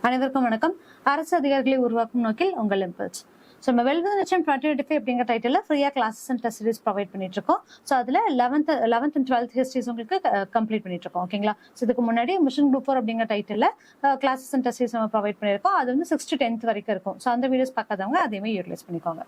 அனைவருக்கும் வணக்கம். அரசு அதிகாரிகளை உருவாக்கும் நோக்கில் உங்கள் இம்பல்ஸ். ஸோ நம்ம வெல்வித் நிச்சயம் 2025 அப்படிங்கிற டைட்டில் ஃப்ரீயாக classes and test series provide பண்ணிட்டு இருக்கோம். ஸோ அதில் 11th and 12th ஹிஸ்ட்ரிஸ் உங்களுக்கு கம்ப்ளீட் பண்ணிட்டு இருக்கோம். ஓகேங்களா? ஸோ இதுக்கு முன்னாடி மிஷன் குரூப் 4 அப்படிங்கிற title classes and test series நம்ம ப்ரொவைட் பண்ணியிருக்கோம். அது வந்து 6th to 10th வரைக்கும் இருக்கும். ஸோ அந்த வீடியோஸ் பார்க்காதவங்க அதையுமே யூட்டிலைஸ் பண்ணிக்கோங்க.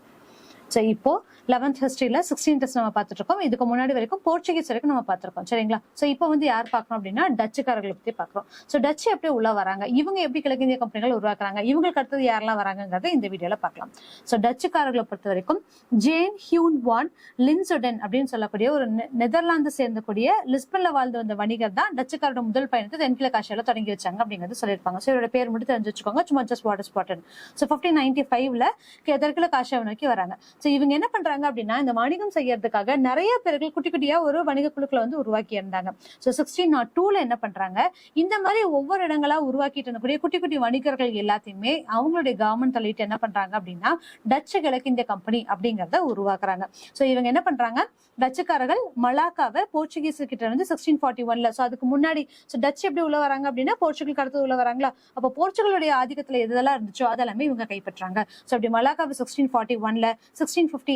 ஸோ இப்போ 11th ஹிஸ்ட்ரியில் 16 டெஸ்ட் நம்ம பார்த்துட்டு இருக்கோம். இதுக்கு முன்னாடி வரைக்கும் போர்ச்சுகீஸ் வரைக்கும் நம்ம பார்த்துருக்கோம். சரிங்களா? ஸோ இப்போ வந்து யார் பார்க்கணும் அப்படின்னா டச்சுக்காரர்களை பற்றி பார்க்குறோம். ஸோ டச்சு எப்படி உள்ள வராங்க, இவங்க எப்படி கிழக்கிந்திய கம்பெனிகள் உருவாக்குறாங்க, இவங்களுக்கு அடுத்தது யாரெல்லாம் வராங்கிறத இந்த வீடியோவில் பார்க்கலாம். ஸோ டச்சுக்காரர்களை பொறுத்த வரைக்கும் ஜேன் ஹியூன் வான் லின்சுடன் அப்படின்னு சொல்லக்கூடிய ஒரு நெதர்லாந்து சேர்ந்தக்கூடிய லிஸ்பன்ல வாழ்ந்து வந்த வணிகர் தான் டச்சுக்காரோட முதல் பயணத்தை தென்கிழக்காசியால தொடங்கி வச்சாங்க அப்படிங்கிறது சொல்லியிருப்பாங்க. ஸோ இவரோட பேர் மட்டும் தெரிஞ்சு வச்சுக்கோங்க, சும்மா just what is water. So 1595 தென்கிழக்காசியா நோக்கி வராங்க. ஸோ இவங்க என்ன பண்றாங்க அப்படின்னா இந்த வணிகம் செய்யறதுக்காக நிறைய பேர்கள் குட்டி குட்டியா ஒரு வணிக குழுக்களை வந்து உருவாக்கி இருந்தாங்க. ஸோ 1602 என்ன பண்றாங்க, இந்த மாதிரி ஒவ்வொரு இடங்களா உருவாக்கிட்டு இருக்கக்கூடிய குட்டி குட்டி வணிகர்கள் எல்லாத்தையுமே அவங்களுடைய கவர்மெண்ட் தள்ளிட்டு என்ன பண்றாங்க அப்படின்னா டச்சு கிழக்கிந்திய கம்பெனி அப்படிங்கறத உருவாக்குறாங்க. ஸோ இவங்க என்ன பண்றாங்க, டச்சுக்காரர்கள் மலாக்காவை போர்ச்சுகீஸ் கிட்ட இருந்து 1641 ஸோ அதுக்கு முன்னாடி டச்சு எப்படி உள்ள வராங்க அப்படின்னா போர்ச்சுகலுக்கு அடுத்து உள்ள வராங்களா, அப்போ போர்ச்சுகலுடைய ஆதிக்கத்துல எதெல்லாம் இருந்துச்சோ அதெல்லாமே இவங்க கைப்பற்றாங்க. ஸோ அப்படி மலாக்காவை 1641 1658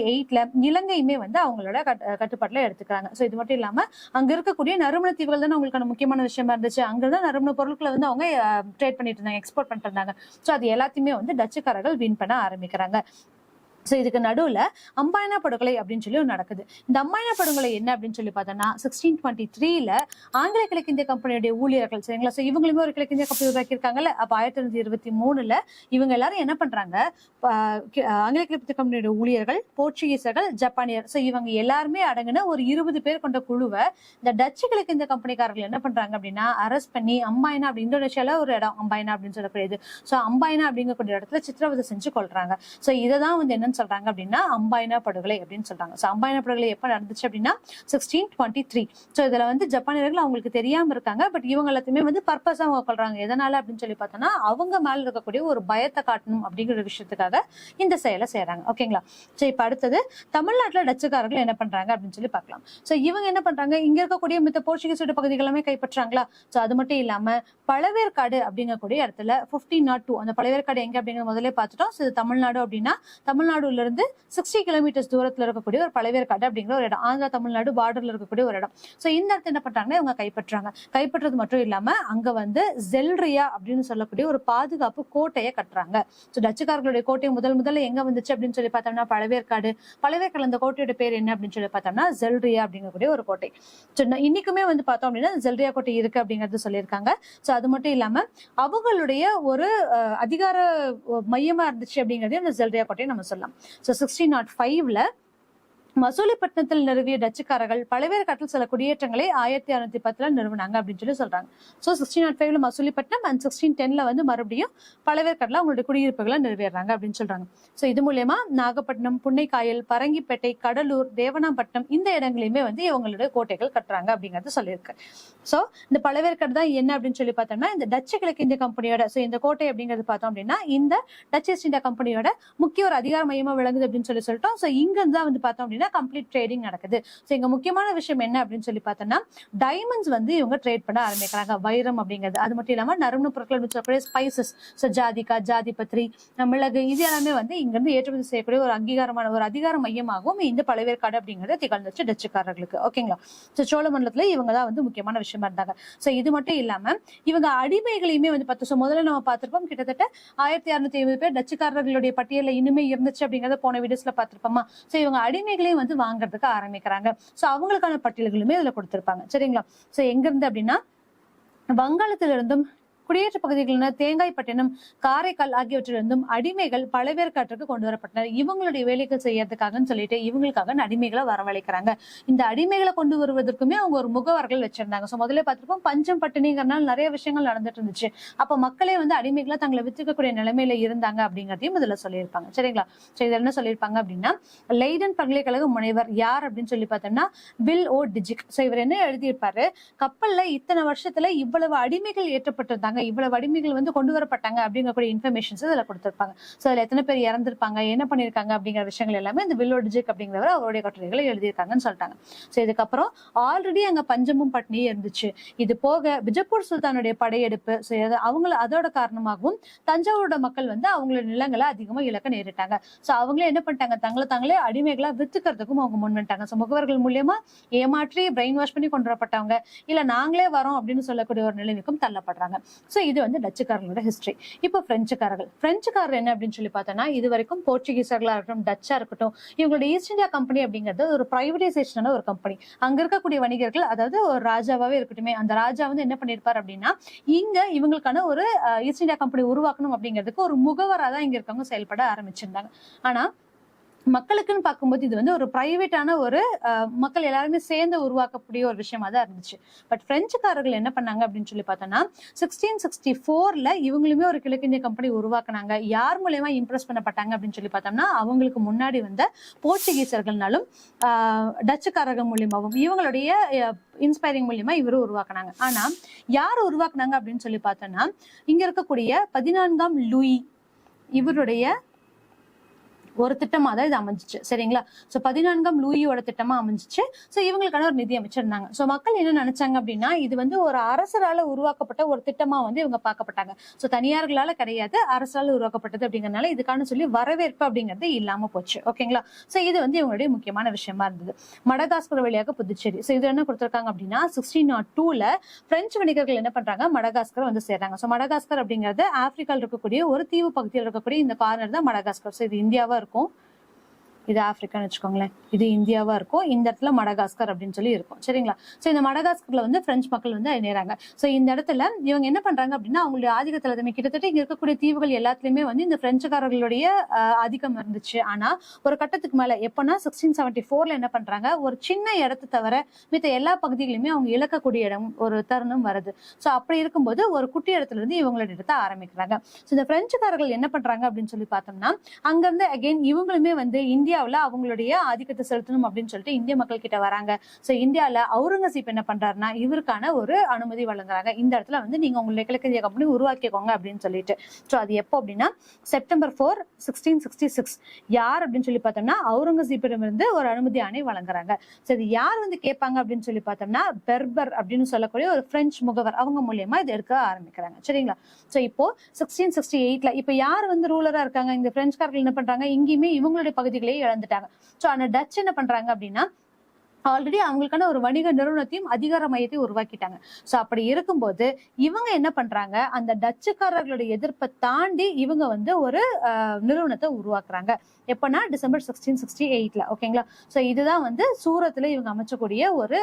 இலங்கையுமே வந்து அவங்களோட கட்டுப்பாட்டுல எடுத்துக்கிறாங்க. ஸோ இது மட்டும் இல்லாம அங்க இருக்கக்கூடிய நறுமண தீவுகள் தான் அவங்களுக்கான முக்கியமான விஷயமா இருந்துச்சு. அங்கதான் நறுமண பொருட்களை வந்து அவங்க ட்ரேட் பண்ணிட்டு இருந்தாங்க, எக்ஸ்போர்ட் பண்ணிட்டு இருந்தாங்க. ஸோ அது எல்லாத்தையுமே வந்து டச்சுக்காரர்கள் வின் பண்ண ஆரம்பிக்கிறாங்க. ஸோ இதுக்கு நடுவில் அம்பாயனா படுகொலை அப்படின்னு சொல்லி ஒன்று நடக்குது. இந்த அம்பாயனா படுகொலை என்ன அப்படின்னு சொல்லி பார்த்தோம்னா 1623 ஆங்கில கிழக்கிந்திய கம்பெனியுடைய ஊழியர்கள், சரிங்களா? ஸோ இவங்களுமே ஒரு கிழக்கிந்திய கம்பெனி உருவாக்கியிருக்காங்கல்ல. அப்போ 1923 இவங்க எல்லாரும் என்ன பண்றாங்க, ஆங்கில கிழக்கிந்திய கம்பெனியுடைய ஊழியர்கள், போர்ச்சுகீசர்கள், ஜப்பானியர், ஸோ இவங்க எல்லாருமே அடங்கின ஒரு 20 பேர் கொண்ட குழுவை இந்த டச்சு கிழக்கிந்திய கம்பெனிக்காரர்கள் என்ன பண்றாங்க அப்படின்னா அரெஸ்ட் பண்ணி அம்பாயனா அப்படி இந்தோனேஷியால ஒரு இடம் அம்பாயனா அப்படின்னு சொல்லக்கூடியது. ஸோ அம்பாயனா அப்படிங்கக்கூடிய இடத்துல சித்திரவதை செஞ்சு கொள்றாங்க. ஸோ இதை தான் வந்து என்ன சொல்றாங்க அப்படின்னா அம்பாயனா படுகொலை அப்படின்னு சொல்றாங்க. சோ அம்பாயனா படுகொலை எப்ப நடந்துச்சு அப்படின்னா 1623. சோ இதுல வந்து ஜப்பானியர்கள் அவங்களுக்கு தெரியாம இருக்காங்க, பட் இவங்க எல்லாத்தையுமே வந்து பர்பஸா அவங்க கொள்றாங்க. எதனால அப்படின்னு சொல்லி பார்த்தோம்னா அவங்க மேல இருக்கக்கூடிய ஒரு பயத்தை காட்டணும் அப்படிங்கிற விஷயத்துக்காக இந்த செயலை செய்யறாங்க. ஓகேங்களா? சோ இப்ப அடுத்தது தமிழ்நாட்டுல டச்சுக்காரர்கள் என்ன பண்றாங்க அப்படின்னு சொல்லி பார்க்கலாம். சோ இவங்க என்ன பண்றாங்க, இங்க இருக்கக்கூடிய மித்த போர்ச்சுகீஸோட பகுதிகள் எல்லாமே கைப்பற்றாங்களா. சோ அது மட்டும் இல்லாம பழவேற்காடு அப்படிங்கக்கூடிய இடத்துல 1502 அந்த பழவேற்காடு எங்க அப்படிங்கிற முதல்ல பார்த்துட்டோம். சோ தமிழ்நாடு அப்படின்னா தமிழ்நாடுல இருந்து 60 கிலோமீட்டர்ஸ் தூரத்துல இருக்கக்கூடிய ஒரு பழவேற்காடு அப்படிங்கிற ஒரு இடம், ஆந்திரா தமிழ்நாடு பார்டர்ல இருக்கக்கூடிய ஒரு இடம். சோ இந்த இடத்துல என்ன பண்றாங்கன்னா இவங்க கைப்பற்றாங்க. கைப்பற்றது மட்டும் இல்லாம அங்க வந்து ஜெல்ரியா அப்படின்னு சொல்லக்கூடிய ஒரு பாதுகாப்பு கோட்டையை கட்டுறாங்க. சோ டச்சுக்காரர்களுடைய கோட்டை முதல்ல எங்க வந்துச்சு அப்படின்னு சொல்லி பார்த்தோம்னா பழவேற்காடு. பழவேற்காடு அந்த கோட்டையோட பேர் என்ன அப்படின்னு சொல்லி பார்த்தோம்னா ஜெல்ரியா அப்படிங்கக்கூடிய ஒரு கோட்டை. சோ இன்னைக்குமே வந்து பார்த்தோம் அப்படின்னா ஜெல்ரியா கோட்டை இருக்கு அப்படிங்கறது சொல்லியிருக்காங்க. சோ அது மட்டும் இல்லாம அவங்களுடைய ஒரு அதிகார மையமா இருந்துச்சு அப்படிங்கறதையும் அந்த ஜெல்ரியா கோட்டையை நம்ம சொல்லலாம். So 1605 மசூலிப்பட்டினத்தில் நிறுவிய டச்சுக்காரர்கள் பழவேற்காட்டில் சில குடியேற்றங்களை 1610 நிறுவனாங்க அப்படின்னு சொல்லி சொல்றாங்க. ஸோ 1605 மசூலிப்பட்டினம் அண்ட் 1610 வந்து மறுபடியும் பழவேற்காட்டில் அவங்களுடைய குடியிருப்புகளை நிறைவேறாங்க அப்படின்னு சொல்றாங்க. ஸோ இது மூலயமா நாகப்பட்டினம், புன்னைக்காயல், பரங்கிப்பேட்டை, கடலூர், தேவனாம்பட்டினம் இந்த இடங்களையுமே வந்து இவங்களுடைய கோட்டைகள் கட்டுறாங்க அப்படிங்கறது சொல்லியிருக்கு. ஸோ இந்த பழவேற்காடு தான் என்ன அப்படின்னு சொல்லி பார்த்தோம்னா இந்த டச்சு கிழக்கிந்திய கம்பெனியோட இந்த கோட்டை அப்படிங்கிறது பார்த்தோம் அப்படின்னா இந்த டச் ஈஸ்ட் இந்தியா கம்பெனியோட முக்கிய ஒரு அதிகார மையமா விளங்குது அப்படின்னு சொல்லிட்டோம். ஸோ இங்க இருந்து தான் வந்து பார்த்தோம் அப்படின்னா கம்ப்ளீட் ட்ரேடிங் நடக்குது. சோ இங்க முக்கியமான விஷயம் என்ன அப்படின்னு சொல்லி பார்த்தோம்னா டைமண்ட்ஸ் வந்து இவங்க ட்ரேட் பண்ண ஆரம்பிக்கிறாங்க, வைரம் அப்படிங்கிறது. அது மட்டும் இல்லாம நறுமண பொருட்கள், ஸ்பைசஸ், ஜாதிகா, ஜாதிபத்ரி, மிளகு, இது எல்லாமே வந்து இங்க இருந்து ஏற்றுமதி செய்யக்கூடிய ஒரு அங்கீகாரமான ஒரு அதிகார மையமாகவும் இந்த பழவேற்காடு அப்படிங்கறது திகழ்ந்துச்சு டச்சுக்காரர்களுக்கு. ஓகேங்களா? சோ சோழ மண்டலத்துல இவங்க தான் வந்து முக்கியமான விஷயமா இருந்தாங்க. சோ இது மட்டும் இல்லாம இவங்க அடிமைகளையுமே வந்து பார்த்தோம். முதல்ல நம்ம பார்த்திருப்போம் கிட்டத்தட்ட 1650 பேர் டச்சுக்காரர்களுடைய பட்டியல இன்னுமே இருந்துச்சு அப்படிங்கறத போன வீடியோஸ்ல பார்த்திருப்போமா. சோ இவங்க அடிமைகளையும் வந்து வாங்குறதுக்கு ஆரம்பிக்கிறாங்க. சோ அவங்களுக்கான பட்டியல்களுமே இதுல கொடுத்திருப்பாங்க. சரிங்களா? சோ எங்க இருந்து அப்படின்னா வங்காளத்திலிருந்தும் குடியேற்ற பகுதிகளான தேங்காய்பட்டினம், காரைக்கால் ஆகியவற்றிலிருந்தும் அடிமைகள் பழவேற்காட்டுக்கு கொண்டு வரப்பட்டனர். இவங்களுடைய வேலைகள் செய்யறதுக்காகன்னு சொல்லிட்டு இவங்களுக்காக அடிமைகளை வரவழைக்கிறாங்க. இந்த அடிமைகளை கொண்டு வருவதற்குமே அவங்க ஒரு முகவர்கள் வச்சிருந்தாங்க. சோ முதல்ல பார்த்திருப்போம் பஞ்சம் பட்டினிங்கிறனால நிறைய விஷயங்கள் நடந்துட்டு இருந்துச்சு. அப்ப மக்களே வந்து அடிமைகளை தங்களை வித்துக்கக்கூடிய நிலைமையில இருந்தாங்க அப்படிங்கறதையும் இதுல சொல்லியிருப்பாங்க. சரிங்களா? சரி, இதுல என்ன சொல்லியிருப்பாங்க அப்படின்னா லெய்டன் பல்கலைக்கழக முனைவர் யார் அப்படின்னு சொல்லி பார்த்தோம்னா வில் ஓ டிஜிக். சோ இவர் என்ன எழுதியிருப்பாரு, கப்பல்ல இத்தனை வருஷத்துல இவ்வளவு அடிமைகள் ஏற்றப்பட்டிருந்தாங்க, இவ்வளவு அடிமைகள் வந்து கொண்டு வரப்பட்டாங்க அப்படிங்கக்கூடிய இன்ஃபர்மேஷன்ஸ் இதுல கொடுத்திருப்பாங்க. சோ அதுல எத்தனை பேர் இறந்திருப்பாங்க, என்ன பண்ணிருக்காங்க அப்படிங்கிற விஷயங்கள் எல்லாமே இந்த வில்லோடிஜிக் அப்படிங்கிறவர் அவருடைய கட்டுரைகளை எழுதியிருக்காங்கன்னு சொல்லிட்டாங்க. சோ இதுக்கப்புறம் ஆல்ரெடி அங்க பஞ்சமும் பட்னியும் இருந்துச்சு. இது போக பிஜப்பூர் சுல்தானுடைய படையெடுப்பு, அவங்கள அதோட காரணமாகவும் தஞ்சாவூரோட மக்கள் வந்து அவங்களோட நிலங்களை அதிகமா இழக்க நேரிட்டாங்க. சோ அவங்களே என்ன பண்ணிட்டாங்க, தாங்களே அடிமைகளா வித்துக்கிறதுக்கும் அவங்க முன் வந்துட்டாங்க. சோ முகவர்கள் மூலியமா ஏமாற்றி பிரெயின் வாஷ் பண்ணி கொண்டு வரப்பட்டவங்க, இல்ல நாங்களே வரோம் அப்படின்னு சொல்லக்கூடிய ஒரு நிலைமைக்கும் தள்ளப்படுறாங்க. சோ இது வந்து டச்சுக்காரங்களோட ஹிஸ்டரி. இப்போ பிரெஞ்சுக்காரர் என்ன அப்படின்னு சொல்லி பார்த்தோம்னா, இது வரைக்கும் போர்ச்சுகீசர்களா இருக்கட்டும், டச்சா இருக்கட்டும், இவங்களோட ஈஸ்ட் இந்தியா கம்பெனி அப்படிங்கிறது ஒரு பிரைவேடைசேஷனான ஒரு கம்பெனி. அங்க இருக்கக்கூடிய வணிகர்கள், அதாவது ஒரு ராஜாவே இருக்கட்டுமே, அந்த ராஜா வந்து என்ன பண்ணிருப்பாரு அப்படின்னா, இங்க இவங்களுக்கான ஒரு ஈஸ்ட் இந்தியா கம்பெனி உருவாக்கணும் அப்படிங்கிறதுக்கு ஒரு முகவரா தான் இங்க இருக்கவங்க செயல்பட ஆரம்பிச்சிருந்தாங்க. ஆனா மக்களுக்குன்னு பார்க்கும்போது இது வந்து ஒரு பிரைவேட்டான ஒரு மக்கள் எல்லாருமே சேர்ந்து உருவாக்கக்கூடிய ஒரு விஷயமா தான் இருந்துச்சு. பட் பிரெஞ்சுக்காரர்கள் என்ன பண்ணாங்க அப்படின்னு சொல்லி பார்த்தோம்னா, 1664 இவங்களுமே ஒரு கிழக்கிந்திய கம்பெனி உருவாக்குனாங்க. யார் மூலமா இம்ப்ரெஸ் பண்ணப்பட்டாங்க அப்படின்னு சொல்லி பார்த்தோம்னா, அவங்களுக்கு முன்னாடி வந்த போர்ச்சுகீசர்கள்னாலும் டச்சுக்காரர்கள் மூலியமாவும் இவங்களுடைய இன்ஸ்பைரிங் மூலியமா இவரும் உருவாக்குனாங்க. ஆனா யார் உருவாக்குனாங்க அப்படின்னு சொல்லி பார்த்தோம்னா, இங்க இருக்கக்கூடிய 14ஆம் லூயி இவருடைய ஒரு திட்டமா தான் இது அமைஞ்சிச்சு. சரிங்களா? சோ 14ஆம் லூயியோட திட்டமா அமைஞ்சிச்சு. சோ இவங்களுக்கான ஒரு நிதி அமைச்சர் இருந்தாங்க. சோ மக்கள் என்ன நினைச்சாங்க அப்படின்னா, இது வந்து ஒரு அரசரால உருவாக்கப்பட்ட ஒரு திட்டமா வந்து இவங்க பார்க்கப்பட்டாங்க. சோ தனியார்களால கிடையாது, அரசால உருவாக்கப்பட்டது அப்படிங்கறதுனால இதுக்கான சொல்லி வரவேற்பு அப்படிங்கிறது இல்லாம போச்சு. ஓகேங்களா? சோ இது வந்து இவங்களுடைய முக்கியமான விஷயமா இருந்தது. மடகாஸ்கர் வழியாக புதுச்சேரி. சோ இது என்ன கொடுத்திருக்காங்க அப்படின்னா, 1602 பிரெஞ்சு வணிகர்கள் என்ன பண்றாங்க, மடகாஸ்கர் வந்து சேர்றாங்க. சோ மடகாஸ்கர் அப்படிங்கிறது ஆப்பிரிக்கால இருக்கக்கூடிய ஒரு தீவு பகுதியில் இருக்கக்கூடிய இந்த கார்னர் தான் மடகாஸ்கர். சோ இது இந்தியாவா இருக்கும், இது ஆப்பிரிக்கான்னு வச்சுக்கோங்களேன், இது இந்தியாவா இருக்கும், இந்த இடத்துல மடகாஸ்கர் அப்படின்னு சொல்லி இருக்கும். சரிங்களா? சோ இந்த மடகாஸ்கர்ல வந்து பிரெஞ்சு மக்கள் வந்து நேராங்க. சோ இந்த இடத்துல இவங்க என்ன பண்றாங்க அப்படின்னா, அவங்களுடைய ஆதிக்கத்துல கிட்டத்தட்ட இங்க இருக்கக்கூடிய தீவுகள் எல்லாத்துலயுமே வந்து இந்த பிரெஞ்சுக்காரர்களுடைய ஆதிக்கம் இருந்துச்சு. ஆனா ஒரு கட்டத்துக்கு மேல எப்பன்னா 1674 என்ன பண்றாங்க, ஒரு சின்ன இடத்தை தவிர மித்த எல்லா பகுதிகளுமே அவங்க இழக்கக்கூடிய இடம் ஒரு தருணம் வருது. சோ அப்படி இருக்கும்போது ஒரு குட்டி இடத்துல இருந்து இவங்களோட இடத்தை ஆரம்பிக்கிறாங்க. சோ இந்த பிரெஞ்சுக்காரர்கள் என்ன பண்றாங்க அப்படின்னு சொல்லி பார்த்தோம்னா, அங்க இருந்து அகைன் இவங்களுமே வந்து இந்தியாவுல அவங்களுடைய ஆதிக்கத்தை செலுத்தணும் அப்படின்னு சொல்லிட்டு இந்திய மக்கள் கிட்ட வராங்க. சோ இந்தியால அவுரங்கசீப் என்ன பண்றாருன்னா, இவருக்கான ஒரு அனுமதி வழங்குறாங்க. இந்த இடத்துல வந்து நீங்க உங்களுடைய கிழக்கிந்திய கம்பெனி உருவாக்கிக்கோங்க அப்படின்னு சொல்லிட்டு. சோ அது எப்போ அப்படின்னா, செப்டம்பர் 4, 1666 யார் அப்படின்னு சொல்லி பார்த்தோம்னா, அவுரங்கசீப்பிடம் இருந்து ஒரு அனுமதி ஆணை வழங்குறாங்க. சோ இது யார் வந்து கேட்பாங்க அப்படின்னு சொல்லி பார்த்தோம்னா, பெர்பர் அப்படின்னு சொல்லக்கூடிய ஒரு பிரெஞ்சு முகவர், அவங்க மூலியமா இது எடுக்க ஆரம்பிக்கிறாங்க. சரிங்களா? சோ இப்போ 1668 இப்ப யார் வந்து ரூலரா இருக்காங்க, இந்த பிரெஞ்சுக்காரர்கள் என்ன பண்றாங்க, இங்கேயுமே இவங்களுடைய பகுதிகளே இழந்துட்டாங்க. சோ அந்த டச் என்ன பண்றாங்க அப்படின்னா, ஆல்ரெடி அவங்களுக்கான ஒரு வணிக நிறுவனத்தையும் அதிகார மையத்தையும் உருவாக்கிட்டாங்க. சோ அப்படி இருக்கும்போது இவங்க என்ன பண்றாங்க, அந்த டச்சுக்காரர்களுடைய எதிர்ப்பை தாண்டி இவங்க வந்து ஒரு நிறுவனத்தை உருவாக்குறாங்க. எப்பன்னா டிசம்பர் 1668. ஓகேங்களா? சோ இதுதான் வந்து சூரத்துல இவங்க அமைச்சக்கூடிய ஒரு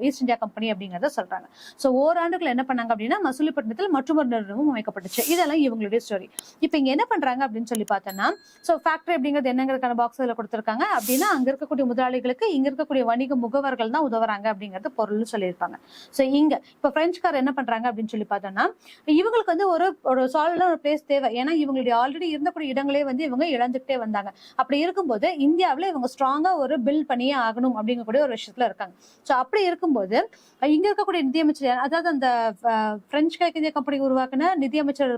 ஈஸ்ட் இந்தியா கம்பெனி அப்படிங்கறத சொல்றாங்க. சோ ஓராண்டுக்குள்ள என்ன பண்ணாங்க அப்படின்னா, மசூலிப்பட்டினத்தில் மற்றொரு நிறுவனமும் அமைக்கப்பட்டுச்சு. இதெல்லாம் இவங்களுடைய ஸ்டோரி. இப்ப இங்க என்ன பண்றாங்க அப்படின்னு சொல்லி பார்த்தோம்னா, சோ ஃபேக்டரி அப்படிங்கிறது என்னங்கிறதுக்கான பாக்ஸ் இதுல கொடுத்திருக்காங்க. அப்படின்னா அங்க இருக்கக்கூடிய முதலாளிகளுக்கு இங்க இருக்கக்கூடிய வணிக முகவர்கள் தான் உதவுறாங்க அப்படிங்கறது பொருள் சொல்லியிருப்பாங்க. சோ இங்க இப்ப பிரெஞ்சுக்காரர் என்ன பண்றாங்க அப்படின்னு சொல்லி பார்த்தோம்னா, இவங்களுக்கு வந்து ஒரு சாலிடான ஒரு பிளேஸ் தேவை. ஏன்னா இவங்களுடைய ஆல்ரெடி இருந்தக்கூடிய இடங்களே வந்து இவங்க இழந்துட்டே வந்தாங்க. அப்படி இருக்கும்போது இந்தியாவில இவங்க ஸ்ட்ராங்கா ஒரு பில்ட் பண்ணியே ஆகணும் அப்படிங்கக்கூடிய ஒரு விஷயத்துல இருக்காங்க. சோ அப்படி இருக்கும்போது இங்க இருக்கக்கூடிய நிதியமைச்சர், அதாவது அந்த பிரெஞ்சு கிழக்கிந்திய கம்பெனி உருவாக்குன நிதியமைச்சர்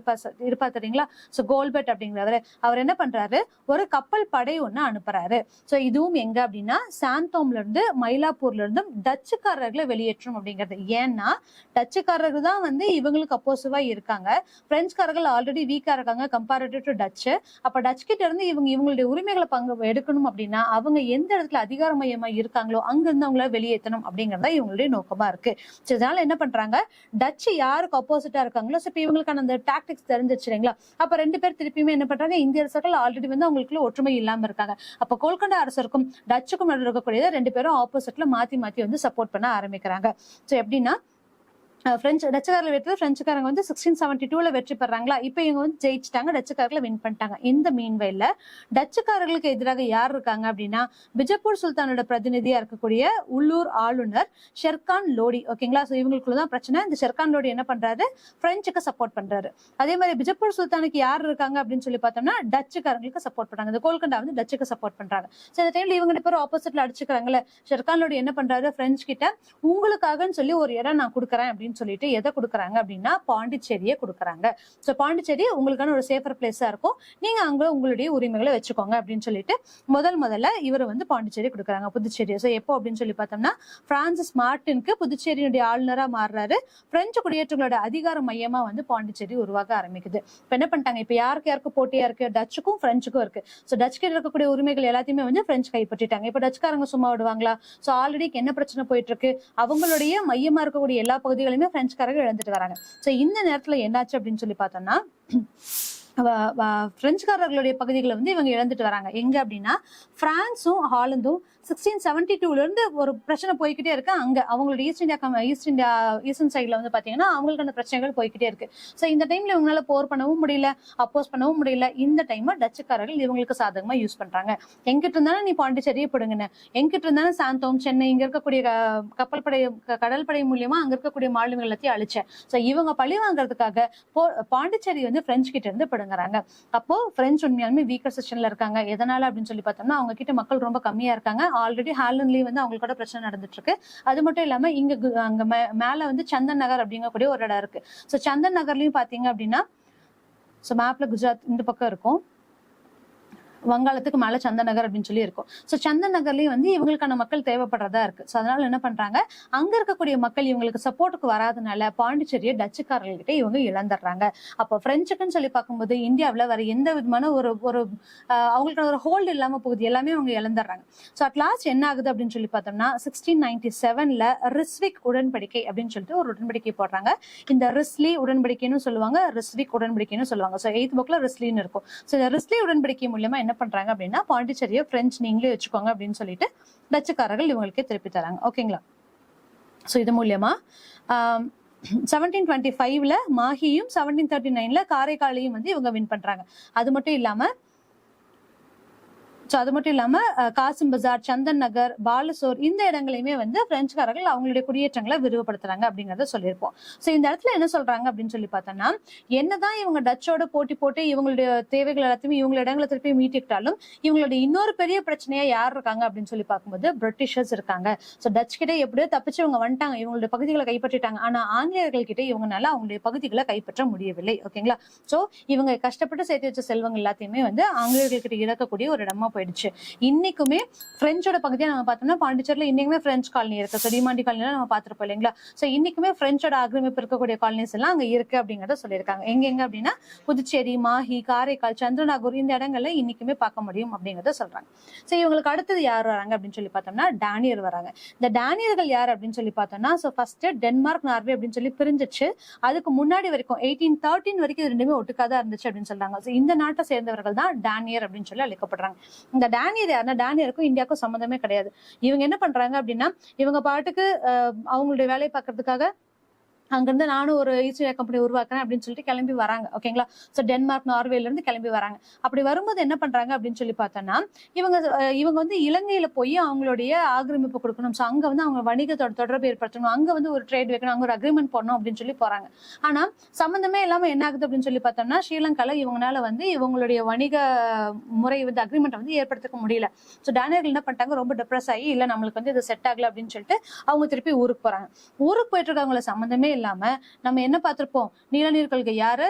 இருப்பா தெரியுங்களா, சோ கோல்பெட் அப்படிங்கிறவர், அவர் என்ன பண்றாரு, ஒரு கப்பல் படை ஒண்ணு அனுப்புறாரு. சோ இதுவும் எங்க அப்படின்னா, சாந்தோம்ல இருந்து மயிலாப்பூர்ல இருந்தும் டச்சுக்காரர்களை வெளியேற்றும் அப்படிங்கிறது. ஏன்னா டச்சுக்காரர்கள் தான் வந்து இவங்களுக்கு அப்போசிவா இருக்காங்க. பிரெஞ்சுக்காரர்கள் ஆல்ரெடி வீக்கா இருக்காங்க கம்பேரிட்டிவ் டு டச்சு. அப்ப டச் கிட்ட இருந்து இவங்களுடைய உரிமைகளை பங்கு எடுக்கணும் அப்படின்னா, அவங்க எந்த இடத்துல அதிகார மையமா இருக்காங்களோ அங்க இருந்து அவங்கள வெளியேற்றணும் அப்படிங்கறதா இவங்களுடைய நோக்கமா இருக்கு. இதனால என்ன பண்றாங்க, டச்சு யாருக்கு அப்போசிட்டா இருக்காங்களோ, இப்ப இவங்களுக்கான அந்த டாக்டிக்ஸ் தெரிஞ்சிருச்சு இல்லைங்களா. அப்ப ரெண்டு பேர் திருப்பியுமே என்ன பண்றாங்க, இந்திய அரசர்கள் ஆல்ரெடி வந்து அவங்களுக்குள்ள ஒற்றுமை இல்லாம இருக்காங்க. அப்ப கோல்கொண்டா அரசருக்கும் டச்சுக்கும் நடுவில் இருக்கக்கூடியதை ரெண்டு பேரும் ஆப்போசிட்ல மாத்தி மாத்தி வந்து சப்போர்ட் பண்ண ஆரம்பிக்கிறாங்க. சோ எப்படின்னா, டச்சுக்காரர்கள் வெற்றி பிரெஞ்சுக்காரங்க வந்து 1672 வெற்றி பெறாங்களா. இப்ப இவங்க வந்து ஜெயிச்சுட்டாங்க, டச்சுக்காரர்களை வின் பண்ணிட்டாங்க. இந்த மீன்வெயில டச்சுக்காரர்களுக்கு எதிராக யார் இருக்காங்க அப்படின்னா, பிஜப்பூர் சுல்தானோட பிரதிநிதியா இருக்கக்கூடிய உள்ளூர் ஆளுநர் ஷெர்கான் லோடி. ஓகேங்களா? சோ இவங்களுக்குள்ளதான் பிரச்சனை. இந்த ஷெர்கான் லோடி என்ன பண்றாரு, பிரெஞ்சுக்கு சப்போர்ட் பண்றாரு. அதே மாதிரி பிஜப்பூர் சுல்தானுக்கு யார் இருக்காங்க அப்படின்னு சொல்லி பார்த்தோம்னா, டச்சுக்காரங்களுக்கு சப்போர்ட் பண்றாங்க. இந்த கோல்கண்டா வந்து டச்சுக்கு சப்போர்ட் பண்றாங்க. சோ இந்த டைம்ல இவங்க ரெண்டு பேரும் ஆப்போசிட்ல அடிச்சுக்கிறாங்கல்ல. ஷெர்கான் லோடி என்ன பண்றாரு, பிரெஞ்சு கிட்ட உங்களுக்காகன்னு சொல்லி ஒரு இடம் நான் கொடுக்குறேன் அப்படின்னு அப்படின்னு சொல்லிட்டு எதை கொடுக்குறாங்க அப்படின்னா பாண்டிச்சேரியை கொடுக்குறாங்க. ஸோ பாண்டிச்சேரி உங்களுக்கான ஒரு சேஃபர் பிளேஸா இருக்கும், நீங்க அங்க உங்களுடைய உரிமைகளை வச்சுக்கோங்க அப்படின்னு சொல்லிட்டு முதல்ல இவர் வந்து பாண்டிச்சேரி கொடுக்குறாங்க, புதுச்சேரி. ஸோ எப்போ அப்படின்னு சொல்லி பார்த்தோம்னா பிரான்சிஸ் மார்டினுக்கு புதுச்சேரியுடைய ஆளுநரா மாறுறாரு. பிரெஞ்சு குடியேற்றங்களோட அதிகார மையமா வந்து பாண்டிச்சேரி உருவாக ஆரம்பிக்குது. இப்ப என்ன பண்ணிட்டாங்க, இப்ப யாருக்கு போட்டியா இருக்கு, டச்சுக்கும் பிரெஞ்சுக்கும் இருக்கு. ஸோ டச் கிட்ட இருக்கக்கூடிய உரிமைகள் எல்லாத்தையுமே வந்து பிரெஞ்சு கைப்பற்றிட்டாங்க. இப்ப டச்சுக்காரங்க சும்மா விடுவாங்களா? ஸோ ஆல்ரெடி என்ன பிரச்சனை போயிட்டு இருக்கு, அவங்களுடைய மையமா இருக்கக்கூடிய எல்லா பகுதிகளையுமே பிரெஞ்சுக்காரங்க இழந்துட்டு வராங்க. ஸோ இந்த நேரத்துல என்னாச்சு அப்படின்னு சொல்லி பார்த்தோம்னா பிரெஞ்சுக்காரர்களுடைய பகுதிகளை வந்து இவங்க இழந்துட்டு வராங்க. எங்க அப்படின்னா பிரான்ஸும் ஹாலந்தும் 1672 இருந்து ஒரு பிரச்சனை போய்கிட்டே இருக்கு. அங்க அவங்களோட ஈஸ்டர்ன் சைட்ல வந்து பாத்தீங்கன்னா அவங்களுக்கான பிரச்சனைகள் போய்கிட்டே இருக்கு. சோ இந்த டைம்ல இவங்களால போர் பண்ணவும் முடியல, அப்போஸ் பண்ணவும் முடியல. இந்த டைம் டச்சுக்காரர்கள் இவங்களுக்கு சாதகமா யூஸ் பண்றாங்க. எங்கிட்ட இருந்தாலும் நீ பாண்டிச்சேரியை பிடுங்கின, எங்கிட்ட இருந்தாலும் சாந்தோம் சென்னை இங்க இருக்கக்கூடிய கடல் படை மூலியமா அங்க இருக்கக்கூடிய மாநிலங்கள் எல்லாத்தையும் அழிச்சேன். சோ இவங்க பழி வாங்குறதுக்காக பாண்டிச்சேரி வந்து பிரெஞ்சு கிட்ட இருந்து பிடுங்குறாங்க. அப்போ பிரெஞ்சு உண்மையாலுமே வீக்கர் செஷன்ல இருக்காங்க. எதனால அப்படின்னு சொல்லி பார்த்தோம்னா அவங்க கிட்ட மக்கள் ரொம்ப கம்மியா இருக்காங்க. ஆல்ரெடி ஹாலண்ட்லயும் வந்து அவங்களோட பிரச்சனை நடந்துட்டு இருக்கு. அது மட்டும் இல்லாம அங்க மேல வந்து சந்தன் நகர் அப்படிங்கக்கூடிய ஒரு இடம் இருக்கு. சோ சந்தன் நகர்லயும் பாத்தீங்க அப்படின்னா சோ மேப்ல குஜராத் இந்த பக்கம் இருக்கும், வங்காளத்துக்கு மேல சந்தன் நகர் அப்படின்னு சொல்லி இருக்கும். சோ சந்தன் நகர்லயும் வந்து இவங்களுக்கான மக்கள் தேவைப்படுறதா இருக்கு. சோ அதனால என்ன பண்றாங்க, அங்க இருக்கக்கூடிய மக்கள் இவங்களுக்கு சப்போர்ட்டுக்கு வராதனால பாண்டிச்சேரியை டச்சுக்காரர்கிட்ட இவங்க இழந்துடுறாங்க. அப்போ பிரெஞ்சுக்குன்னு சொல்லி பார்க்கும்போது இந்தியாவில வேற எந்த விதமான ஒரு அவங்களுக்கு ஒரு ஹோல்டு இல்லாம போகுது, எல்லாமே அவங்க இழந்துடுறாங்க. சோ அட் லாஸ்ட் என்ன ஆகுது அப்படின்னு சொல்லி பார்த்தோம்னா 1697 ரிஸ்விக் உடன்படிக்கை அப்படின்னு சொல்லிட்டு ஒரு உடன்படிக்கை போடுறாங்க. இந்த ரிஸ்லி உடன்படிக்கைன்னு சொல்லுவாங்க, ரிஸ்விக் உடன்படிக்கைன்னு சொல்லுவாங்க. சோ 8th புக்ல ரிஸ்லின்னு இருக்கும். சோ இந்த ரிஸ்லி உடன்படிக்கை மூலமா என்ன பண்றாங்க அப்படின்னா பாண்டிச்சேரியை பிரெஞ்சு நீங்களே வச்சுக்கோங்க அப்படின்னு சொல்லிட்டு டச்சுக்காரர்கள் இவங்களுக்கே திருப்பி தராங்க. ஓகேங்களா? சோ இது மூலியமா 1725ல மாஹியும் 1739ல காரைக்காலையும் வந்து இவங்க வின் பண்றாங்க. அது மட்டும் இல்லாம காசிம் பஜார், சந்தன் நகர், பாலசோர் இந்த இடங்களையுமே வந்து பிரெஞ்சுக்காரர்கள் அவங்களுடைய குடியேற்றங்களை விரிவுபடுத்துறாங்க அப்படிங்கறத சொல்லியிருப்போம். சோ இந்த இடத்துல என்ன சொல்றாங்க அப்படின்னு சொல்லி பார்த்தோம்னா என்னதான் இவங்க டச்சோட போட்டி போட்டு இவங்களுடைய தேவைகள் எல்லாத்தையுமே இவங்களோட இடங்களை திருப்பி மீட்டிக்கிட்டாலும் இவங்களுடைய இன்னொரு பெரிய பிரச்சனையா யார் இருக்காங்க அப்படின்னு சொல்லி பார்க்கும்போது பிரிட்டிஷர்ஸ் இருக்காங்க. சோ டச் கிட்ட எப்படியோ தப்பிச்சு இவங்க வந்துட்டாங்க, இவங்களுடைய பகுதிகளை கைப்பற்றிட்டாங்க. ஆனா ஆங்கிலேயர்கள் கிட்ட இவங்கனால அவங்களுடைய பகுதிகளை கைப்பற்ற முடியவில்லை. ஓகேங்களா? சோ இவங்க கஷ்டப்பட்டு சேர்த்து வச்ச செல்வங்கள் எல்லாத்தையுமே வந்து ஆங்கிலேயர்கள் கிட்ட இழக்கக்கூடிய ஒரு இடமா போயிடுச்சு. இன்னைக்குமே பிரெஞ்சோட பகுதியா நம்ம பார்த்தோம்னா பாண்டிச்சேரியில இன்னைக்குமே பிரெஞ்சு காலனி இருக்கு. சோ டிமாண்டி காலனில நம்ம பார்த்திருப்போம் இல்லைங்களா? சோ இன்னைக்குமே பிரெஞ்சோட ஆக்கிரமிப்பு இருக்கக்கூடிய காலனிஸ் எல்லாம் அங்க இருக்கு அப்படிங்கறத சொல்லியிருக்காங்க. எங்க அப்படின்னா புதுச்சேரி, மாஹி, காரைக்கால், சந்திரநாகூர் இந்த இடங்கள்ல இன்னைக்குமே பார்க்க முடியும் அப்படிங்கறத சொல்றாங்க. சோ இவங்களுக்கு அடுத்தது யார் வராங்க அப்படின்னு சொல்லி பார்த்தோம்னா டேனியர் வராங்க. இந்த டேனியர்கள் யார் அப்படின்னு சொல்லி பார்த்தோம்னா சோ ஃபர்ஸ்ட் டென்மார்க், நார்வே அப்படின்னு சொல்லி பிரிஞ்சிச்சு. அதுக்கு முன்னாடி வரைக்கும் 1813 வரைக்கும் இது ரெண்டுமே ஒட்டுக்காதான் இருந்துச்சு அப்படின்னு சொல்றாங்க. சோ இந்த நாட்டை சேர்ந்தவர்கள் தான் டேனியர் அப்படின்னு சொல்லி அழைக்கப்படுறாங்க. இந்த டேனியர் யாருன்னா டேனியருக்கும் இந்தியாவுக்கும் சம்மந்தமே கிடையாது. இவங்க என்ன பண்றாங்க அப்படின்னா இவங்க பாட்டுக்கு அவங்களுடைய வேலையை பார்க்கறதுக்காக அங்கிருந்து நானும் ஒரு ஈஸ்ட் இந்தியா கம்பெனி உருவாக்குறேன் அப்படின்னு சொல்லிட்டு கிளம்பி வராங்க. ஓகேங்களா? சோ டென்மார்க், நார்வேல இருந்து கிளம்பி வராங்க. அப்படி வரும்போது என்ன பண்றாங்க அப்படின்னு சொல்லி பார்த்தோம்னா இவங்க வந்து இலங்கையில போய் அவங்களுடைய ஆக்கிரமிப்பு கொடுக்கணும். சோ அங்க வந்து அவங்க வணிகத்தோட தொடர்பு ஏற்படுத்தணும், அங்க வந்து ஒரு ட்ரேட் வைக்கணும், அங்க ஒரு அக்ரிமெண்ட் போடணும் அப்படின்னு சொல்லி போறாங்க. ஆனா சம்பந்தமே இல்லாம என்ன ஆகுது அப்படின்னு சொல்லி பார்த்தோம்னா ஸ்ரீலங்கால இவங்களால வந்து இவங்களுடைய வணிக முறை வந்து அக்ரிமெண்ட் வந்து ஏற்படுத்திக்க முடியல. சோ டேனியர்கள் என்ன பண்ணிட்டாங்க, ரொம்ப டிப்ரெஸ் ஆகி இல்ல நம்மளுக்கு வந்து இது செட் ஆகல அப்படின்னு சொல்லிட்டு அவங்க திருப்பி ஊருக்கு போறாங்க. ஊருக்கு போயிட்டு இருக்கவங்களை சம்பந்தமே இல்லாம நம்ம என்ன பார்த்திருப்போம், நீலநீர் கொள்கை யாரு,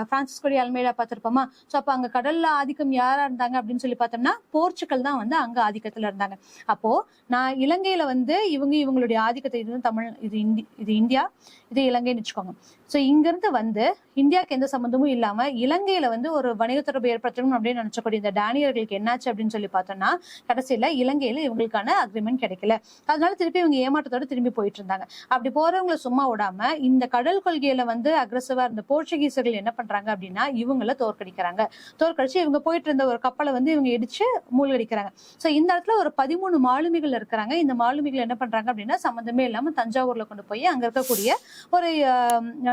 பிரான்சிஸ்கோ டி அல்மெய்டா பார்த்திருப்போமா? சோ அப்ப அங்க கடல்ல ஆதிக்கம் யாரா இருந்தாங்க அப்படின்னு சொல்லி பார்த்தோம்னா போர்ச்சுகல் தான் வந்து அங்க ஆதிக்கத்துல இருந்தாங்க. அப்போ நான் இலங்கையில வந்து இவங்களுடைய ஆதிக்கத்தை, இது தமிழ், இது இந்தியா, இது இலங்கைன்னு வச்சுக்கோங்க. சோ இங்க இருந்து வந்து இந்தியாவுக்கு எந்த சம்பந்தமும் இல்லாம இலங்கையில வந்து ஒரு வணிக தொடர்பு ஏற்படுத்தணும் அப்படின்னு நினைச்சக்கூடிய இந்த டேனியர்களுக்கு என்னாச்சு அப்படின்னு சொல்லி பார்த்தோம்னா கடைசியில இலங்கையில இவங்களுக்கான அக்ரிமெண்ட் கிடைக்கல. அதனால திருப்பி இவங்க ஏமாற்றத்தோட திரும்பி போயிட்டு இருந்தாங்க. அப்படி போறவங்களை சும்மா விடாம இந்த கடல் கொள்கையில வந்து அக்ரெசிவா இருந்த போர்ச்சுகீசர்கள் என்ன பண்றாங்க அப்படின்னா இவங்களை தோற்கடிச்சு இவங்க போயிட்டு இருந்த ஒரு கப்பலை வந்து இவங்க இடிச்சு மூழ்கடிக்கிறாங்க. சோ இந்த இடத்துல ஒரு 13 மாலுமிகள் இருக்கிறாங்க. இந்த மாலுமிகள் என்ன பண்றாங்க அப்படின்னா சம்பந்தமே இல்லாம தஞ்சாவூர்ல கொண்டு போய் அங்க இருக்கக்கூடிய ஒரு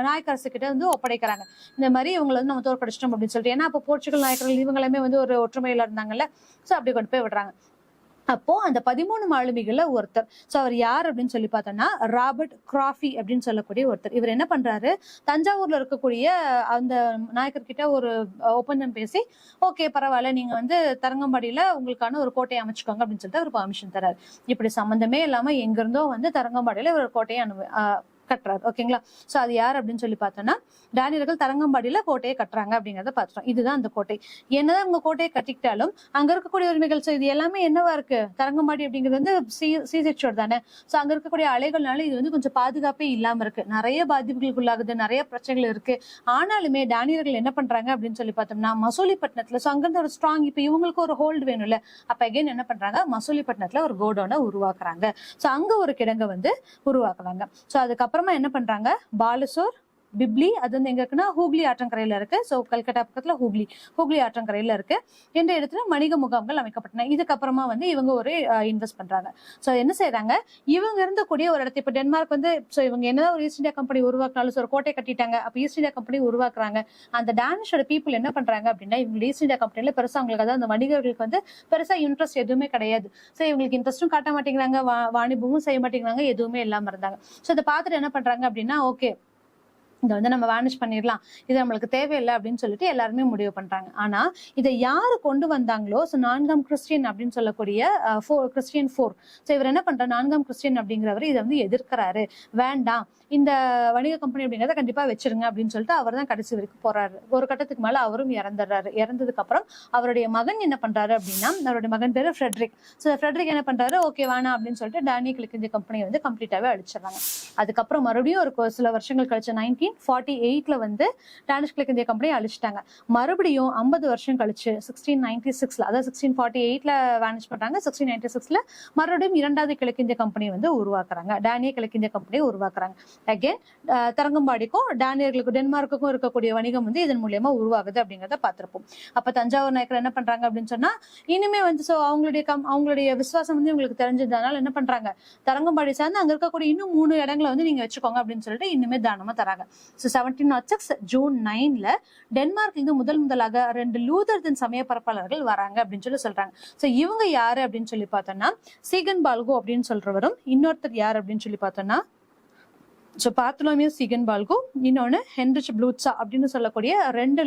நாயக்கரசு கிட்ட வந்து ஒப்படைக்கிறாங்க. இந்த மாதிரி இவங்களை வந்து நம்ம தோற்கடிச்சிட்டோம் அப்படின்னு சொல்லிட்டு. ஏன்னா அப்ப போர்ச்சுகல் நாயக்கர்கள் இவங்களுமே வந்து ஒரு ஒற்றுமையில இருந்தாங்கல்ல. சோ அப்படி கொண்டு போய் விடுறாங்க. அப்போ அந்த 13 மாலுமிகள்ல ஒருத்தர், சோ அவர் யார் அப்படின்னு சொல்லி பார்த்தோம்னா ராபர்ட் கிராஃபி அப்படின்னு சொல்லக்கூடிய ஒருத்தர். இவர் என்ன பண்றாரு, தஞ்சாவூர்ல இருக்கக்கூடிய அந்த நாயக்கர் கிட்ட ஒரு ஒப்பந்தம் பேசி ஓகே பரவாயில்ல நீங்க வந்து தரங்கம்பாடியில உங்களுக்கான ஒரு கோட்டையை அமைச்சுக்கோங்க அப்படின்னு சொல்லிட்டு அவர் பர்மிஷன் தராரு. இப்படி சம்பந்தமே இல்லாம எங்க இருந்தோ வந்து தரங்கம்பாடியில ஒரு கோட்டையை கட்டுறாரு. ஓகேங்களா? சோ அது யார் அப்படின்னு சொல்லி பார்த்தோம்னா டேனியர்கள் தரங்கம்பாடியில கோட்டையை கட்டுறாங்க அப்படிங்கறத பார்த்துட்டோம். இதுதான் அந்த கோட்டை. என்னதான் அவங்க கோட்டையை கட்டிக்கிட்டாலும் அங்க இருக்கக்கூடிய உரிமைகள், சோ இது எல்லாமே என்னவா இருக்கு, தரங்கம்பாடி அப்படிங்கிறது வந்து சீசெக்ஷோர் தானே. சோ அங்க இருக்கக்கூடிய அலைகள்னால இது வந்து கொஞ்சம் பாதுகாப்பே இல்லாம இருக்கு, நிறைய பாதிப்புகளுக்கு உள்ளாகுது, நிறைய பிரச்சனைகள் இருக்கு. ஆனாலுமே டேனியர்கள் என்ன பண்றாங்க அப்படின்னு சொல்லி பார்த்தோம்னா மசூலிப்பட்டினத்துல, சோ அங்கிருந்து ஒரு ஸ்ட்ராங், இப்ப இவங்களுக்கு ஒரு ஹோல்டு வேணும்ல, அப்ப அகைன் என்ன பண்றாங்க, மசூலிப்பட்டினத்துல ஒரு கோடவுனை உருவாக்குறாங்க. சோ அங்க ஒரு கிடங்க வந்து உருவாக்குறாங்க. சோ அதுக்கப்புறமா என்ன பண்றாங்க, பாலசோர், பிப்லி, அது வந்து எங்க இருக்குன்னா ஹூக்ளி ஆற்றங்கரையில இருக்கு. சோ கல்கட்டா பக்கத்துல ஹூக்ளி ஆற்றங்கரையில இருக்கு. இந்த இடத்துல வணிக முகாம்கள் அமைக்கப்பட்டன. இதுக்கப்புறமா வந்து இவங்க ஒரு இன்வெஸ்ட் பண்றாங்க. சோ என்ன செய்யறாங்க, இவங்க இருந்தக்கூடிய ஒரு இடத்தை, இப்ப டென்மார்க் வந்து, சோ இவங்க என்னதான் ஒரு ஈஸ்ட் இந்தியா கம்பெனி உருவாக்குனாலும் ஒரு கோட்டை கட்டிட்டாங்க. அப்ப ஈஸ்ட் இந்தியா கம்பெனி உருவாக்குறாங்க. அந்த டேனிஷோட பீப்புள் என்ன பண்றாங்க அப்படின்னா, இவங்க ஈஸ்ட் இந்தியா கம்பெனில பெருசா அவங்களுக்கு, அதாவது அந்த வணிகர்களுக்கு வந்து பெருசா இன்ட்ரெஸ்ட் எதுவுமே கிடையாது. சோ இவங்களுக்கு இன்ட்ரெஸ்டும் காட்ட மாட்டேங்கிறாங்க, வாணிபமும் செய்ய மாட்டேங்கிறாங்க, எதுவுமே இல்லாம இருந்தாங்க. சோ இதை பார்த்துட்டு என்ன பண்றாங்க அப்படின்னா, ஓகே இதை வந்து நம்ம வேனிஷ் பண்ணிடலாம், இது நம்மளுக்கு தேவையில்லை அப்படின்னு சொல்லிட்டு எல்லாருமே முடிவு பண்றாங்க. ஆனா இதை யாரு கொண்டு வந்தாங்களோ, நான்காம் கிறிஸ்டியன் அப்படின்னு சொல்லக்கூடிய கிறிஸ்டியன் 4, சோ இவர் என்ன பண்ற, நான்காம் கிறிஸ்டியன் அப்படிங்கிறவர் இதை வந்து எதிர்க்கிறாரு. வேண்டாம், இந்த வணிக கம்பெனி அப்படிங்கிறத கண்டிப்பா வச்சிருங்க அப்படின்னு சொல்லிட்டு அவர் தான் கடைசி வரைக்கும் போறாரு. ஒரு கட்டத்துக்கு மேல அவரும் இறந்துடுறாரு. இறந்ததுக்கு அப்புறம் அவருடைய மகன் என்ன பண்றாரு அப்படின்னா, அவருடைய மகன் பேரு ஃப்ரெட்ரிக். சோ ஃப்ரெட்ரிக் என்ன பண்றாரு, ஓகே வேணாம் அப்படின்னு சொல்லிட்டு டேனியல் கிழக்கிந்திய கம்பெனியை வந்து கம்ப்ளீட்டாவே அழிச்சிடறாங்க. அதுக்கப்புறம் மறுபடியும் ஒரு சில வருஷங்கள் கழிச்சு 1948 வந்து டானிஷ் கிழக்கிந்திய கம்பெனி அழிச்சிட்டாங்க. மறுபடியும் 50 வருஷம் கழிச்சு 1696, அதாவது 1648 வேனிஷ் பண்றாங்க. 1696 மறுபடியும் இரண்டாவது கிழக்கிந்திய கம்பெனி வந்து உருவாக்குறாங்க, டேனிய கிழக்கிந்திய கம்பெனியை உருவாக்குறாங்க. அகைன் தரங்கம்பாடிக்கும் டேனியர்களுக்கும் டென்மார்க்குக்கும் இருக்கக்கூடிய வணிகம் வந்து இதன் மூலியமா உருவாகுது அப்படிங்கறத பார்த்திருப்போம். அப்ப தஞ்சாவூர் நாயக்கர் என்ன பண்றாங்க அப்படின்னு சொன்னா, இனிமே வந்து சோ அவங்களுடைய விசுவாசம் வந்து இவங்களுக்கு தெரிஞ்சதுனால என்ன பண்றாங்க, தரங்கம்பாடி சார்ந்து அங்க இருக்கக்கூடிய இன்னும் 3 இடங்களை வந்து நீங்க வச்சுக்கோங்க அப்படின்னு சொல்லிட்டு இன்னுமே தானமா தராங்க. சோ 1706 ஜூன் 9 டென்மார்க்ல இருந்து முதலாக 2 லூதர்தன் சமய பரப்பாளர்கள் வராங்க அப்படின்னு சொல்றாங்க. சோ இவங்க யாரு அப்படின்னு சொல்லி பார்த்தோம்னா, சீகன் பால்கோ அப்படின்னு சொல்றவரும், இன்னொருத்தர் யார் அப்படின்னு சொல்லி பார்த்தோம்னா சோ பார்த்தோலோமியஸ் சீகன் பால்கோ, இன்னொன்னு ஹென்ரிச் ப்ளூட்சா அப்படின்னு சொல்லக்கூடிய 2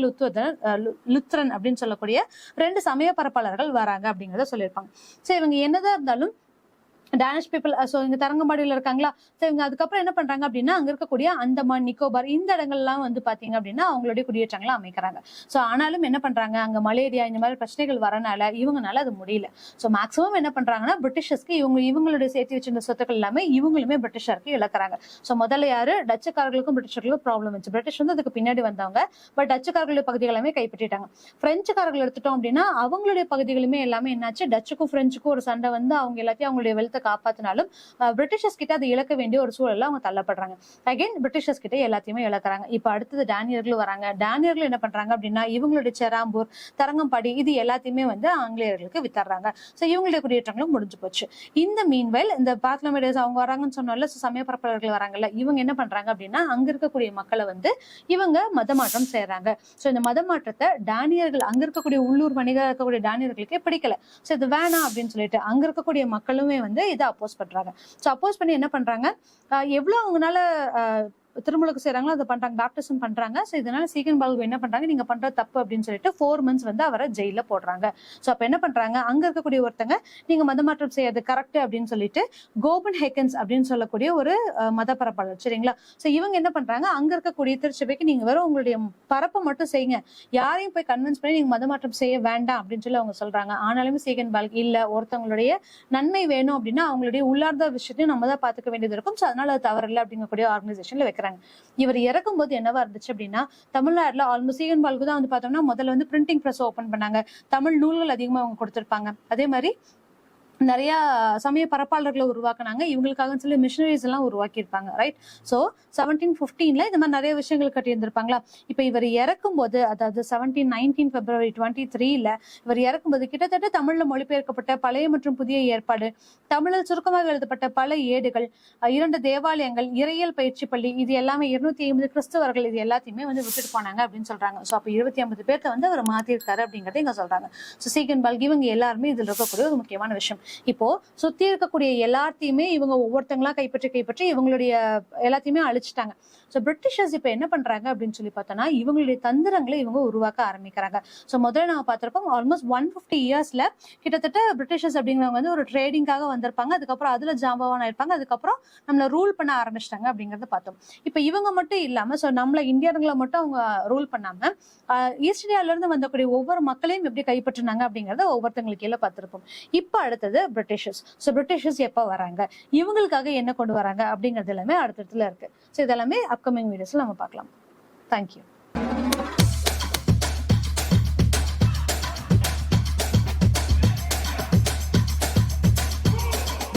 லுத்ரன் அப்படின்னு சொல்லக்கூடிய 2 சமய பரப்பாளர்கள் வராங்க அப்படிங்கறத சொல்லியிருப்பாங்க. சோ இவங்க என்னதான் இருந்தாலும் டேனிஷ் பீப்புள், சோ இங்க தரங்கம்பாடியில இருக்காங்களா, சோ இவங்க அதுக்கப்புறம் என்ன பண்றாங்க அப்படின்னா, அங்க இருக்கக்கூடிய அந்தமான், நிக்கோபார் இந்த இடங்கள்லாம் வந்து பாத்தீங்க அப்படின்னா அவங்களுடைய குடியேற்றங்களை அமைக்கிறாங்க. சோ ஆனாலும் என்ன பண்றாங்க, அங்க மலேரியா இந்த மாதிரி பிரச்சனைகள் வரனால இவங்கனால அது முடியல. சோ மேக்சிமம் என்ன பண்றாங்கன்னா, பிரிட்டிஷர்ஸ்க்கு இவங்களுடைய சேர்த்து வச்சிருந்த சொத்துக்கள் எல்லாமே இவங்களுமே பிரிட்டிஷருக்கு இழக்கிறாங்க. சோ முதல்ல யாரு, டச்சுக்காரர்களுக்கும் பிரிட்டிஷர்களுக்கும் ப்ராப்ளம் வச்சு, பிரிட்டிஷ் வந்து அதுக்கு பின்னாடி வந்தவங்க, பட் டச்சுக்காரர்களுடைய பகுதிகள் எல்லாமே கைப்பற்றிட்டாங்க. பிரெஞ்சுக்காரர்கள் எடுத்துட்டோம் அப்படின்னா அவங்களுடைய பகுதிகளுமே எல்லாமே என்னாச்சு, டச்சுக்கும் பிரெஞ்சுக்கும் ஒரு சண்டை வந்து அவங்க எல்லாத்தையும் அவங்களுடைய வெல்த் காப்பாத்தினாலும் பிரிட்டிஷர்ஸ் கிட்ட அதை இழக்க வேண்டிய ஒரு சூழல்ல அவங்க தள்ளப்படுறாங்க. அகைன் பிரிட்டிஷர்ஸ் கிட்ட எல்லாத்தையுமே இழக்கிறாங்க. இப்ப அடுத்தது டேனியர்களும் வராங்க. டேனியர்கள் என்ன பண்றாங்க அப்படின்னா, இவங்களுடைய செராம்பூர், தரங்கம்பாடி இது எல்லாத்தையுமே வந்து ஆங்கிலேயர்களுக்கு வித்தர்றாங்க. சோ இவங்களுடைய குடியேற்றங்களும் முடிஞ்சு போச்சு. இந்த மீன்வைல் இந்த பாத்லோமிடேஸ் அவங்க வராங்கன்னு சொன்னால, சமய பரப்பாளர்கள் வராங்கல்ல, இவங்க என்ன பண்றாங்க அப்படின்னா, அங்க இருக்கக்கூடிய மக்களை வந்து இவங்க மதமாற்றம் செய்யறாங்க. சோ இந்த மதமாற்றத்தை டேனியர்கள், அங்க இருக்கக்கூடிய உள்ளூர் வணிகா இருக்கக்கூடிய டேனியர்களுக்கே பிடிக்கல. சோ இது வேணாம் அப்படின்னு சொல்லிட்டு அங்க இருக்கக்கூடிய மக்களுமே வந்து இதை அப்போஸ் பண்றாங்க. சோ அப்போஸ் பண்ணி என்ன பண்றாங்க, எவ்வளவு அவங்களால திருமுழுக்கு செய்யறாங்களோ அதை பண்றாங்க, பேப்டிசம் பண்றாங்க. சோ இதனால சீகன் பால்கோ என்ன பண்றாங்க, நீங்க பண்ற தப்பு அப்படின்னு சொல்லிட்டு 4 months வந்து அவரை ஜெயில போடுறாங்க. சோ அப்ப என்ன பண்றாங்க, அங்க இருக்கக்கூடிய ஒருத்தங்க நீங்க மதமாற்றம் செய்யாது கரெக்ட் அப்படின்னு சொல்லிட்டு கோபன் ஹெக்கன்ஸ் அப்படின்னு சொல்லக்கூடிய ஒரு மத பரப்பாளர், சரிங்களா. சோ இவங்க என்ன பண்றாங்க, அங்க இருக்கக்கூடிய திருச்சபைக்கு நீங்க வெறும் உங்களுடைய பரப்பை மட்டும் செய்யுங்க, யாரையும் போய் கன்வின்ஸ் பண்ணி நீங்க மதமாற்றம் செய்ய வேண்டாம் அப்படின்னு சொல்லி அவங்க சொல்றாங்க. ஆனாலுமே சீகன் பால்கோ இல்ல, ஒருத்தவங்களுடைய நன்மை வேணும் அப்படின்னா அவங்களுடைய உள்ளார்ந்த விஷயத்தையும் நம்ம தான் பாத்துக்க வேண்டியது இருக்கும். சோ அதனால அது தவறில்லை அப்படிங்கக்கூடிய ஆர்கனைசேஷன்ல வைக்கிறாங்க. இவர் இறக்கும் போது என்னவா இருந்துச்சு அப்படின்னா, தமிழ்நாட்டுல ஆல்மோஸ்ட் சீகன் பால்கோ தான் வந்து பார்த்தோம்னா முதல்ல வந்து பிரிண்டிங் பிரஸ் ஓபன் பண்ணாங்க. தமிழ் நூல்கள் அதிகமா அவங்க கொடுத்திருப்பாங்க. அதே மாதிரி நிறைய சமய பரப்பாளர்களை உருவாக்குனாங்க. இவங்களுக்காக சொல்லி மிஷனரிஸ் எல்லாம் உருவாக்கி இருப்பாங்க, ரைட். சோ 1715 இந்த மாதிரி நிறைய விஷயங்கள் கட்டி இருந்திருப்பாங்களா. இப்ப இவர் இறக்கும் போது, அதாவது 1719 February 23 இவர் இறக்கும் போது கிட்டத்தட்ட தமிழ்ல மொழிபெயர்க்கப்பட்ட பழைய மற்றும் புதிய ஏற்பாடு, தமிழில் சுருக்கமாக எழுதப்பட்ட பல ஏடுகள், 2 தேவாலயங்கள், இறையியல் பயிற்சி பள்ளி, இது எல்லாமே 250 கிறிஸ்தவர்கள் இது எல்லாத்தையுமே வந்து விட்டுட்டு போனாங்க அப்படின்னு சொல்றாங்க. சோ அப்ப 250 பேர்த்த வந்து அவர் மாத்திருக்காரு அப்படிங்கறத இங்க சொல்றாங்க. சோ சீகன் பால்கோ இவங்க எல்லாருமே இதுல இருக்கக்கூடிய ஒரு முக்கியமான விஷயம். இப்போ சுத்தி இருக்கக்கூடிய எல்லாத்தையுமே இவங்க ஒவ்வொருத்தங்களா கைப்பற்றி இவங்களுடைய எல்லாத்தையுமே அழிச்சிட்டாங்க. ஸோ பிரிட்டிஷர்ஸ் இப்போ என்ன பண்றாங்க அப்படின்னு சொல்லி பார்த்தோம்னா இவங்களுடைய தந்திரங்களை இவங்க உருவாக்க ஆரம்பிக்கிறாங்க. ஸோ முதல்ல நம்ம பார்த்திருப்போம் ஆல்மோஸ்ட் 150 இயர்ஸ்ல கிட்டத்தட்ட பிரிட்டிஷர்ஸ் அப்படிங்கிறவங்க வந்து ஒரு ட்ரேடிங்காக வந்திருப்பாங்க. அதுக்கப்புறம் அதுல ஜாம்பவான் ஆயிருப்பாங்க. அதுக்கப்புறம் நம்மள ரூல் பண்ண ஆரம்பிச்சிட்டாங்க அப்படிங்கறத பார்த்தோம். இப்ப இவங்க மட்டும் இல்லாம ஸோ நம்மள இந்தியர்களை மட்டும் அவங்க ரூல் பண்ணாம ஈஸ்ட் இந்தியால இருந்து வந்தக்கூடிய ஒவ்வொரு மக்களையும் எப்படி கைப்பற்றினாங்க அப்படிங்கறத ஒவ்வொருத்தங்களுக்கு கீழே பார்த்திருப்போம். இப்ப அடுத்தது பிரிட்டிஷர்ஸ். ஸோ பிரிட்டிஷர்ஸ் எப்ப வராங்க, இவங்களுக்காக என்ன கொண்டு வராங்க அப்படிங்கிறது எல்லாமே அடுத்தடுத்துல இருக்கு. ஸோ இதெல்லாமே அப்கமிங் வீடியோஸ்ல நம்ம பார்க்கலாம். தேங்க்யூ.